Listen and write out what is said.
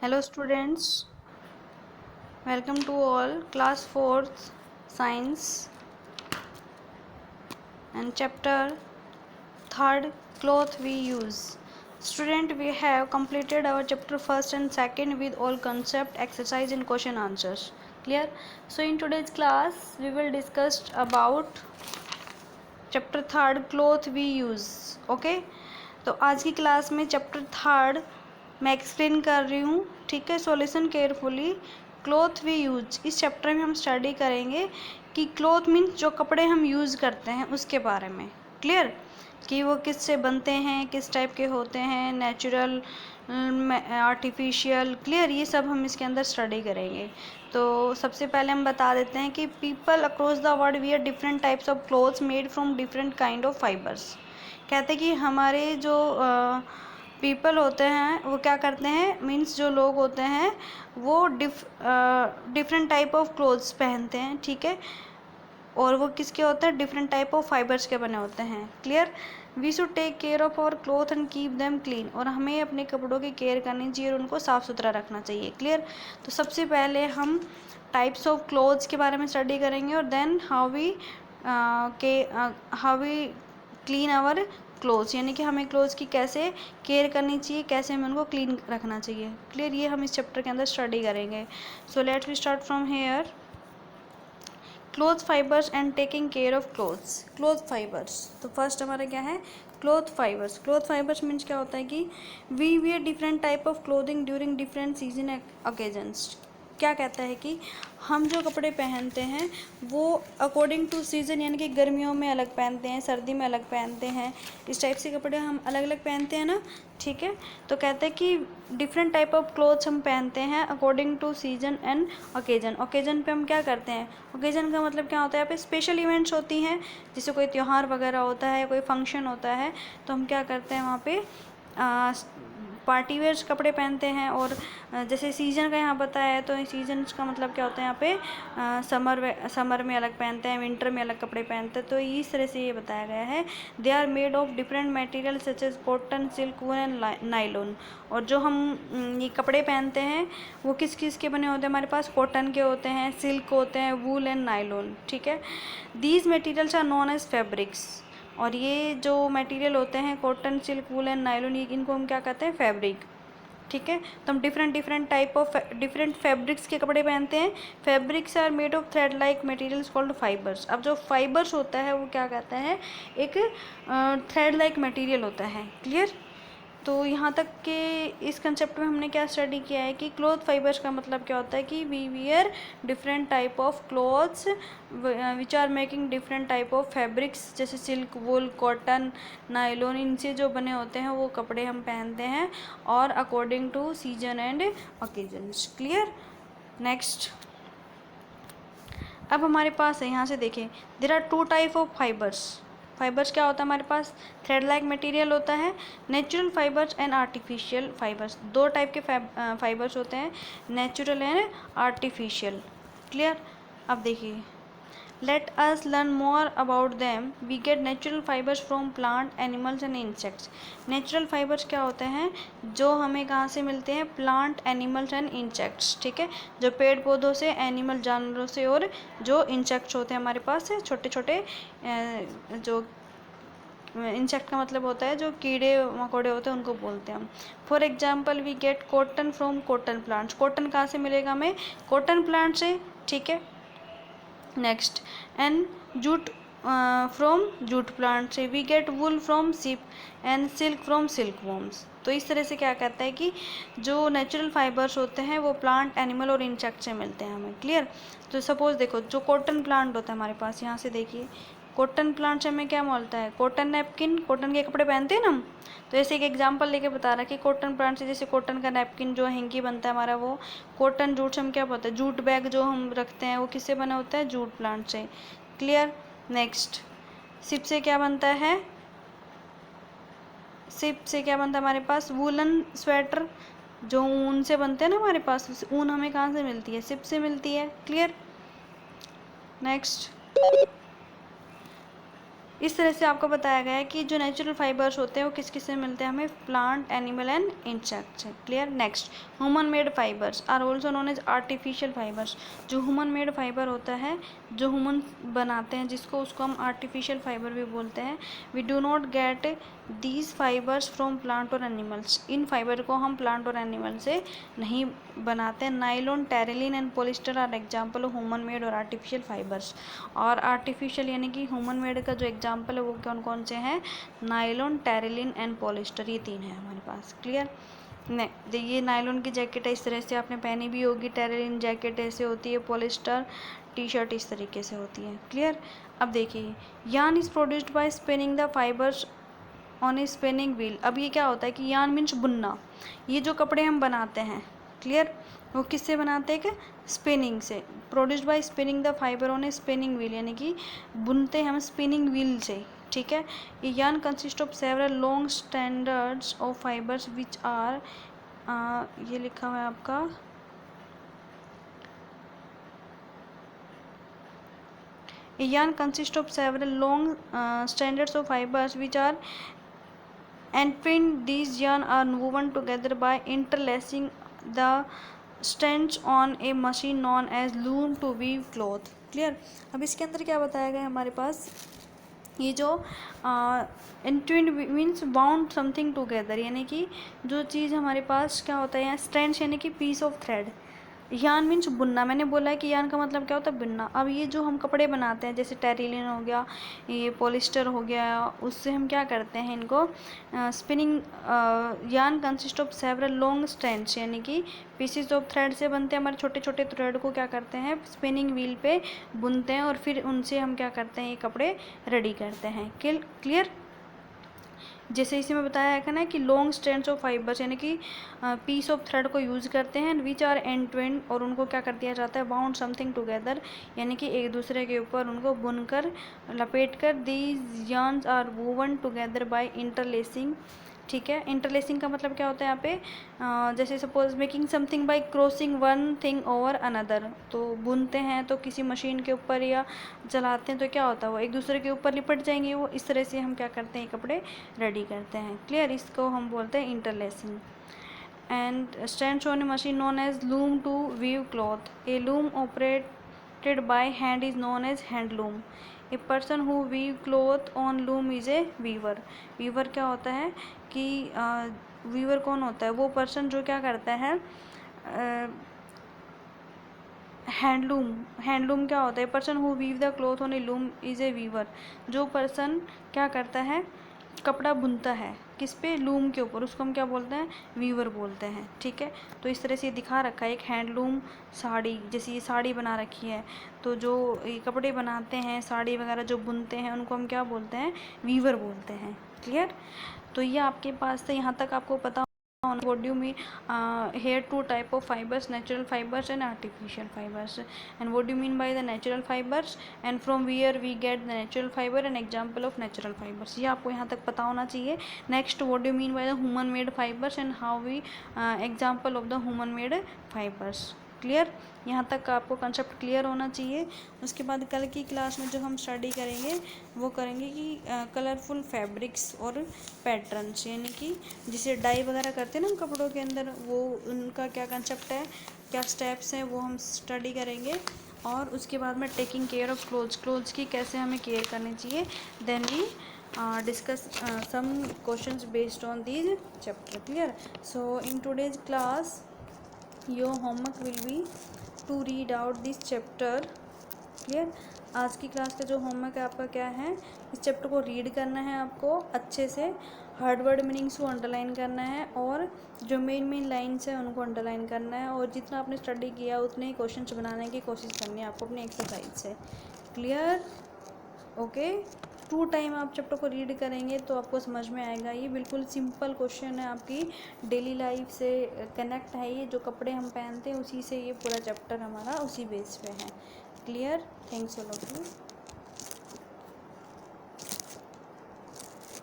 Hello students, welcome to all class 4th science and chapter 3rd cloth we use. Student, we have completed our chapter 1st and 2nd with all concept, exercise and question answers. Clear? So in today's class we will discuss about chapter 3rd cloth we use. Okay, तो आज की class में chapter 3rd मैं explain कर रही हूँ. ठीक है, solution carefully. Cloth we use, इस चैप्टर में हम स्टडी करेंगे कि क्लोथ मीन्स जो कपड़े हम यूज़ करते हैं उसके बारे में. क्लियर? कि वो किस से बनते हैं, किस टाइप के होते हैं, नेचुरल, आर्टिफिशियल. क्लियर? ये सब हम इसके अंदर स्टडी करेंगे. तो सबसे पहले हम बता देते हैं कि people across the world wear different types of clothes made from different kind of fibres. कहते हैं कि हमारे जो पीपल होते हैं वो क्या करते हैं, मीन्स जो लोग होते हैं वो डिफरेंट टाइप ऑफ क्लोथ्स पहनते हैं. ठीक है, और वो किसके होते हैं, डिफरेंट टाइप ऑफ फाइबर्स के बने होते हैं. Clear? We should take care of our cloth and keep them clean, और हमें अपने कपड़ों की केयर करनी चाहिए और उनको साफ़ सुथरा रखना चाहिए. क्लियर? तो सबसे पहले हम टाइप्स ऑफ क्लोथ्स के बारे में स्टडी करेंगे और then how we clean our clothes, यानी कि हमें क्लोथ्स की कैसे केयर करनी चाहिए, कैसे हमें उनको क्लीन रखना चाहिए. क्लियर? ये हम इस चैप्टर के अंदर स्टडी करेंगे. So let's we start from here. Cloth fibres and taking care of clothes. Cloth fibres, तो फर्स्ट हमारा क्या है, cloth fibres. Cloth fibres means क्या होता है कि we wear different type of clothing during different season occasions. क्या कहता है कि हम जो कपड़े पहनते हैं वो अकॉर्डिंग टू सीज़न, यानी कि गर्मियों में अलग पहनते हैं, सर्दी में अलग पहनते हैं, इस टाइप से कपड़े हम अलग अलग पहनते हैं ना. ठीक है, तो कहते हैं कि डिफरेंट टाइप ऑफ क्लोथ्स हम पहनते हैं according to season and occasion. Occasion पे हम क्या करते हैं, ओकेजन का मतलब क्या होता है, यहाँ पे स्पेशल इवेंट्स होती हैं, जैसे कोई त्यौहार वगैरह होता है, कोई फंक्शन होता है, तो हम क्या करते हैं वहाँ पे पार्टी वेयर्स कपड़े पहनते हैं. और जैसे सीज़न का यहाँ बताया है, तो सीजन्स का मतलब क्या होता है, यहाँ पे समर में अलग पहनते हैं, विंटर में अलग कपड़े पहनते हैं. तो इस तरह से ये बताया गया है. They are made of different material such as cotton, silk, wool and nylon. और जो हम ये कपड़े पहनते हैं वो किस किस के बने होते हैं, हमारे पास कॉटन के होते हैं, सिल्क होते हैं, वूल एंड नाइलॉन. ठीक है, these materials are known as fabrics. और ये जो मटेरियल होते हैं cotton, silk, wool and nylon, इनको हम क्या कहते हैं, फैब्रिक. ठीक है, तो हम different type of different fabrics के कपड़े पहनते हैं. Fabrics are made of thread like materials called fibres. अब जो फाइबर्स होता है वो क्या कहता है, एक थ्रेड लाइक मटेरियल होता है. क्लियर? तो यहाँ तक के इस कंसेप्ट में हमने क्या स्टडी किया है कि क्लॉथ फाइबर्स का मतलब क्या होता है कि we wear different type of clothes which are making different type of fabrics, जैसे सिल्क, वूल, कॉटन, नायलॉन, इनसे जो बने होते हैं वो कपड़े हम पहनते हैं, और according to season and occasions. Clear? Next, अब हमारे पास है, यहाँ से देखें, there are two type of fibres. Fibres क्या होता है हमारे पास, थ्रेड लाइक मटेरियल होता है, natural fibres and artificial fibres. दो टाइप के फाइबर्स होते हैं, नेचुरल एंड आर्टिफिशियल. क्लियर? अब देखिए, let us learn more about them. We get natural fibres from plant, animals and insects. Natural fibres क्या होते हैं, जो हमें कहाँ से मिलते हैं, प्लांट, एनिमल्स एंड इंसेक्ट्स. ठीक है, जो पेड़ पौधों से, एनिमल जानवरों से, और जो इंसेक्ट्स होते हैं हमारे पास छोटे छोटे, जो इंसेक्ट का मतलब होता है जो कीड़े मकोड़े होते हैं उनको बोलते हैं हम. For example, we get cotton from cotton plants. Cotton कहाँ से मिलेगा हमें, कॉटन प्लांट से. ठीक है, next, and jute from jute plant से. We get wool from sheep and silk from silk worms. तो इस तरह से क्या कहता है कि जो नेचुरल फाइबर्स होते हैं वो प्लांट, एनिमल और इंसेक्ट से मिलते हैं हमें. क्लियर? तो सपोज देखो, जो कॉटन प्लांट होता है हमारे पास, यहाँ से देखिए, कॉटन प्लांट से हमें क्या मिलता है, कॉटन नैपकिन, कॉटन के कपड़े पहनते हैं ना हम. तो ऐसे एक एग्जांपल लेके बता रहा है कि कॉटन प्लांट से जैसे कॉटन का नैपकिन जो हैंकी बनता है हमारा वो. कॉटन जूट से हम क्या बोलते हैं, जूट बैग जो हम रखते हैं वो किससे बना होता है, जूट प्लांट से. क्लियर? नेक्स्ट, सिप से क्या बनता है, सिप से क्या बनता है हमारे पास, वूलन स्वेटर, जो ऊन से बनते हैं ना हमारे पास, ऊन हमें कहाँ से मिलती है, सिप से मिलती है. क्लियर? नेक्स्ट, इस तरह से आपको बताया गया है कि जो नेचुरल फाइबर्स होते हैं वो किस किस से मिलते हैं हमें, प्लांट, एनिमल एंड इंसेक्ट से। Clear. Next, human made fibres are also known as artificial fibres. जो ह्यूमन मेड फाइबर होता है, जो ह्यूमन बनाते हैं जिसको, उसको हम आर्टिफिशियल फाइबर भी बोलते हैं। We do not get these fibres from plant और एनिमल्स। इन फाइबर को हम प्लांट और एनिमल से नहीं बनाते हैं। Nylon, terylene and polyester are example of human made और आर्टिफिशियल फाइबर्स। और आर्टिफिशियल यानी कि ह्यूमन मेड का जो एग्जाम्पल है वो कौन कौन से हैं, नाइलॉन, टेरिलिन एंड पॉलिस्टर, ये 3 है हमारे पास। क्लियर। नहीं, ये नायलॉन की जैकेट है, इस तरह से आपने पहनी भी होगी। टेरिलिन जैकेट ऐसे होती है, पॉलिस्टर टी शर्ट इस तरीके से होती है। क्लियर। अब देखिए, yarn is produced by spinning the fibres on A spinning wheel. अब ये क्या होता है कि यार्न मीन्स बुनना। ये जो कपड़े हम बनाते हैं, क्लियर, वो किससे बनाते हैं कि स्पिनिंग से। Produced by spinning the fibre on A spinning wheel, यानी कि बुनते हैं हम स्पिनिंग व्हील से। ठीक है। ये yarn consist of several long standards of fibres which are, ये लिखा हुआ है आपका, A yarn consists of several long strands of fibers which are entwined. These yarn are woven together by interlacing the strands on a machine known as loom to weave cloth. Clear. अब इसके अंदर क्या बताया गया हमारे पास, ये जो entwined means bound something together, यानी कि जो चीज़ हमारे पास क्या होता है यहाँ, स्ट्रैंड्स यानी कि piece of thread. Yarn means बुनना, मैंने बोला है कि यार्न का मतलब क्या होता है, बुनना। अब ये जो हम कपड़े बनाते हैं, जैसे टेरिलिन हो गया, ये पॉलिस्टर हो गया, उससे हम क्या करते हैं इनको spinning. Yarn consist of several long strands, यानी कि पीसेस ऑफ थ्रेड से बनते हैं। हमारे छोटे छोटे थ्रेड को क्या करते हैं, स्पिनिंग व्हील पे बुनते हैं और फिर उनसे हम क्या करते हैं, ये कपड़े रेडी करते हैं। क्लियर। जैसे इसी में बताया है ना कि लॉन्ग स्ट्रैंड्स ऑफ फाइबर्स, यानी कि पीस ऑफ थ्रेड को यूज़ करते हैं, which are end to end, और उनको क्या कर दिया जाता है, बाउंड समथिंग टुगेदर, यानी कि एक दूसरे के ऊपर उनको बुनकर, लपेट कर। These yarns are woven together by interlacing. ठीक है। इंटरलेसिंग का मतलब क्या होता है यहाँ पे, जैसे suppose making something bye crossing one thing over another. तो बुनते हैं तो किसी मशीन के ऊपर या चलाते हैं तो क्या होता है, वो एक दूसरे के ऊपर लिपट जाएंगे। वो इस तरह से हम क्या करते हैं, कपड़े रेडी करते हैं। क्लियर। इसको हम बोलते हैं interlacing. And stands on a machine known as loom to weave cloth. A loom operated by hand is known as handloom. A person who weave cloth on loom is a weaver. Weaver क्या होता है कि Weaver कौन होता है, वो person जो क्या करता है, हैंडलूम। हैंडलूम क्या होता है, person who weave the cloth on a loom is a weaver. जो पर्सन क्या करता है, कपड़ा बुनता है किस पे, लूम के ऊपर, उसको हम क्या बोलते हैं, वीवर बोलते हैं। ठीक है। तो इस तरह से दिखा रखा है एक हैंडलूम साड़ी, जैसे ये साड़ी बना रखी है, तो जो ये कपड़े बनाते हैं, साड़ी वगैरह जो बुनते हैं, उनको हम क्या बोलते हैं, वीवर बोलते हैं। क्लियर। तो ये आपके पास से यहाँ तक आपको पता होना। What do mean here two type of fibers, natural fibers and artificial fibers. And what do you mean by the natural fibers, and from where we get the natural fiber and example of natural fibers, ये आपको यहाँ तक पता होना चाहिए। Next, what do you mean by the human made fibers and how we example of the human made fibers. Clear. यहाँ तक आपको कंसेप्ट क्लियर होना चाहिए। उसके बाद कल की क्लास में जो हम स्टडी करेंगे वो करेंगे कि कलरफुल फैब्रिक्स और पैटर्न्स, यानी कि जिसे डाई वगैरह करते हैं ना हम कपड़ों के अंदर, वो उनका क्या कंसेप्ट है, क्या स्टेप्स हैं, वो हम स्टडी करेंगे। और उसके बाद में टेकिंग केयर ऑफ क्लोथ्स की कैसे हमें केयर करनी चाहिए। Then we discuss some questions based on these chapter. Clear. So in today's class your homework will be to read out this chapter. Clear. आज की क्लास का जो होमवर्क है आपका क्या है, इस चैप्टर को रीड करना है आपको अच्छे से, हार्ड वर्ड मीनिंग्स को अंडरलाइन करना है और जो मेन लाइन्स है उनको अंडरलाइन करना है, और जितना आपने स्टडी किया उतने ही क्वेश्चंस बनाने की कोशिश करनी है आपको अपनी एक्सरसाइज से। क्लियर। ओके। 2 टाइम आप चैप्टर को रीड करेंगे तो आपको समझ में आएगा। ये बिल्कुल सिंपल क्वेश्चन है, आपकी डेली लाइफ से कनेक्ट है। ये जो कपड़े हम पहनते हैं उसी से ये पूरा चैप्टर हमारा उसी बेस पे है। Clear. Thanks all of you.